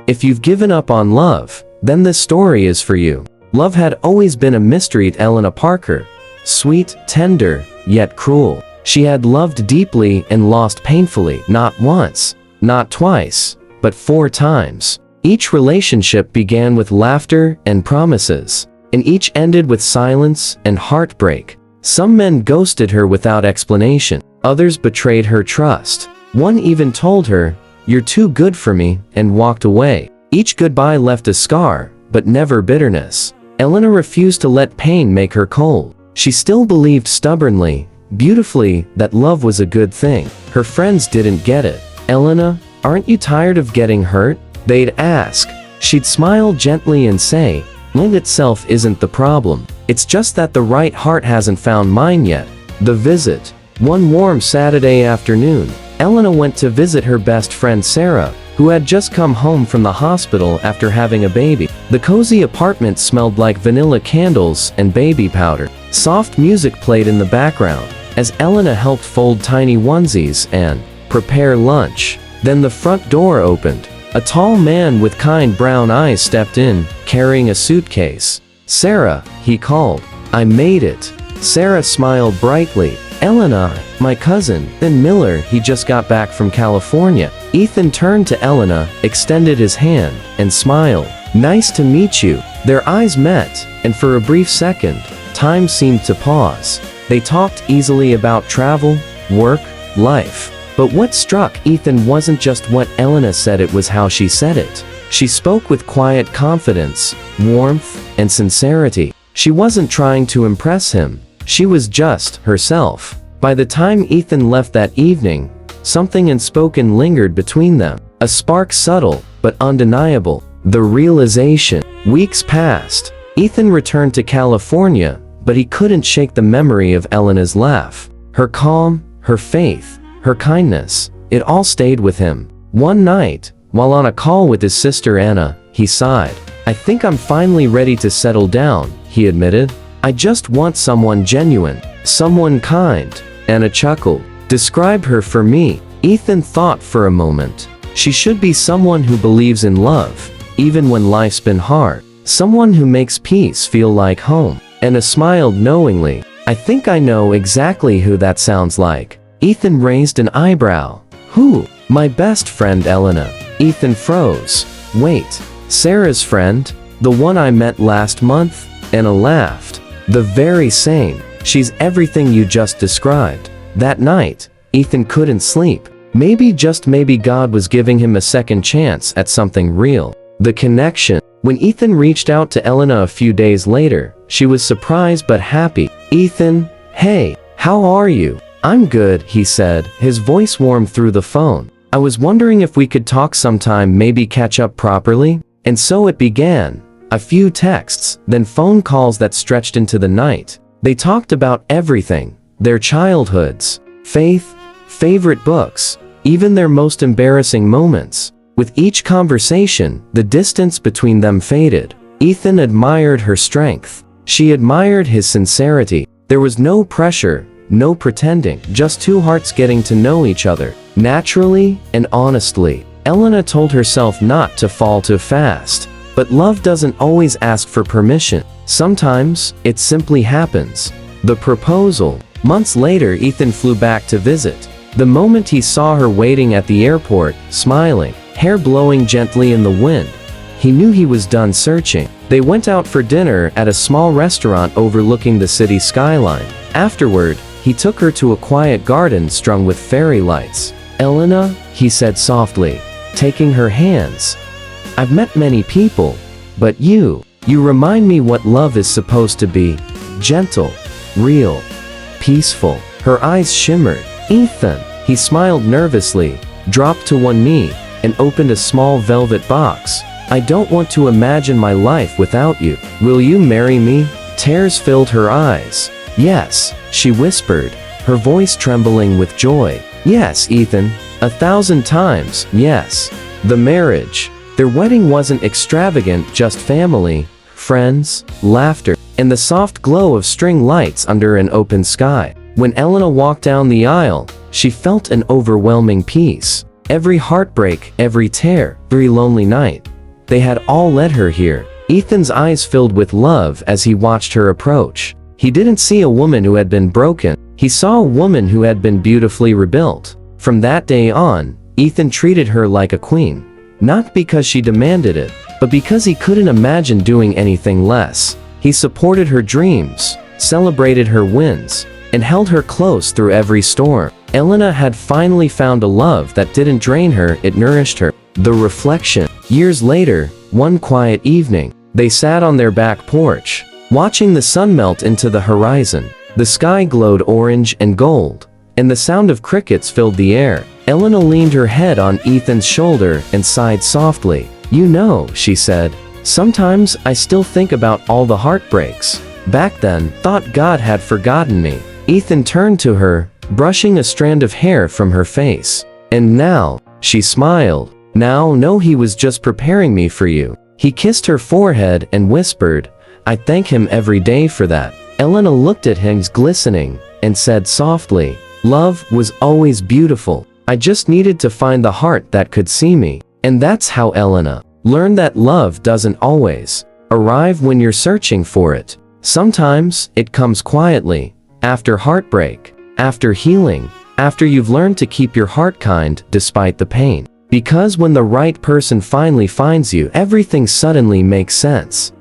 If you've given up on love, then this story is for you. Love had always been a mystery to Elena Parker. Sweet, tender, yet cruel. She had loved deeply and lost painfully, not once, not twice, but 4 times. Each relationship began with laughter and promises, and each ended with silence and heartbreak. Some men ghosted her without explanation. Others betrayed her trust. One even told her, "You're too good for me," and walked away. Each goodbye left a scar, but never bitterness. Elena refused to let pain make her cold. She still believed stubbornly, beautifully, that love was a good thing. Her friends didn't get it. "Elena, aren't you tired of getting hurt?" they'd ask. She'd smile gently and say, "Love itself isn't the problem. It's just that the right heart hasn't found mine yet." The visit. One warm Saturday afternoon, Elena went to visit her best friend Sarah, who had just come home from the hospital after having a baby. The cozy apartment smelled like vanilla candles and baby powder. Soft music played in the background, as Elena helped fold tiny onesies and prepare lunch. Then the front door opened. A tall man with kind brown eyes stepped in, carrying a suitcase. "Sarah," he called. "I made it." Sarah smiled brightly. "Elena, my cousin, Ethan Miller, he just got back from California." Ethan turned to Elena, extended his hand, and smiled. "Nice to meet you." Their eyes met, and for a brief second, time seemed to pause. They talked easily about travel, work, life. But what struck Ethan wasn't just what Elena said, it was how she said it. She spoke with quiet confidence, warmth, and sincerity. She wasn't trying to impress him. She was just herself. By the time Ethan left that evening, something unspoken lingered between them. A spark subtle, but undeniable. The realization. Weeks passed. Ethan returned to California, but he couldn't shake the memory of Elena's laugh. Her calm, her faith, her kindness. It all stayed with him. One night, while on a call with his sister Anna, he sighed. "I think I'm finally ready to settle down," he admitted. "I just want someone genuine, someone kind." Anna chuckled. "Describe her for me." Ethan thought for a moment. "She should be someone who believes in love, even when life's been hard. Someone who makes peace feel like home." Anna smiled knowingly. "I think I know exactly who that sounds like." Ethan raised an eyebrow. "Who?" "My best friend Elena." Ethan froze. "Wait, Sarah's friend? The one I met last month?" Anna laughed. "The very same. She's everything you just described." That night, Ethan couldn't sleep. Maybe, just maybe, God was giving him a second chance at something real. The connection. When Ethan reached out to Elena a few days later, she was surprised but happy. "Ethan, hey, how are you?" "I'm good," he said, his voice warm through the phone. "I was wondering if we could talk sometime, maybe catch up properly." And so it began. A few texts, then phone calls that stretched into the night. They talked about everything. Their childhoods, faith, favorite books, even their most embarrassing moments. With each conversation, the distance between them faded. Ethan admired her strength. She admired his sincerity. There was no pressure, no pretending, just two hearts getting to know each other, naturally and honestly. Elena told herself not to fall too fast. But love doesn't always ask for permission. Sometimes, it simply happens. The proposal. Months later, Ethan flew back to visit. The moment he saw her waiting at the airport, smiling, hair blowing gently in the wind, he knew he was done searching. They went out for dinner at a small restaurant overlooking the city skyline. Afterward, he took her to a quiet garden strung with fairy lights. "Elena," he said softly, taking her hands, "I've met many people, but you remind me what love is supposed to be. Gentle, real, peaceful." Her eyes shimmered. "Ethan," he smiled nervously, dropped to one knee, and opened a small velvet box. "I don't want to imagine my life without you. Will you marry me?" Tears filled her eyes. "Yes," she whispered, her voice trembling with joy. "Yes, Ethan, 1,000 times, yes." The marriage. Their wedding wasn't extravagant, just family, friends, laughter, and the soft glow of string lights under an open sky. When Elena walked down the aisle, she felt an overwhelming peace. Every heartbreak, every tear, every lonely night, They had all led her here. Ethan's eyes filled with love as he watched her approach. He didn't see a woman who had been broken. He saw a woman who had been beautifully rebuilt. From that day on, Ethan treated her like a queen. Not because she demanded it, but because he couldn't imagine doing anything less. He supported her dreams, celebrated her wins, and held her close through every storm. Elena had finally found a love that didn't drain her, it nourished her. The reflection. Years later, one quiet evening, they sat on their back porch, watching the sun melt into the horizon. The sky glowed orange and gold, and the sound of crickets filled the air. Elena leaned her head on Ethan's shoulder and sighed softly. "You know," she said, "sometimes I still think about all the heartbreaks. Back then, thought God had forgotten me." Ethan turned to her, brushing a strand of hair from her face. "And now," she smiled, "now know he was just preparing me for you." He kissed her forehead and whispered, "I thank him every day for that." Elena looked at him glistening and said softly, "Love was always beautiful. I just needed to find the heart that could see me." And that's how Elena learned that love doesn't always arrive when you're searching for it. Sometimes it comes quietly, after heartbreak, after healing, after you've learned to keep your heart kind despite the pain. Because when the right person finally finds you, everything suddenly makes sense.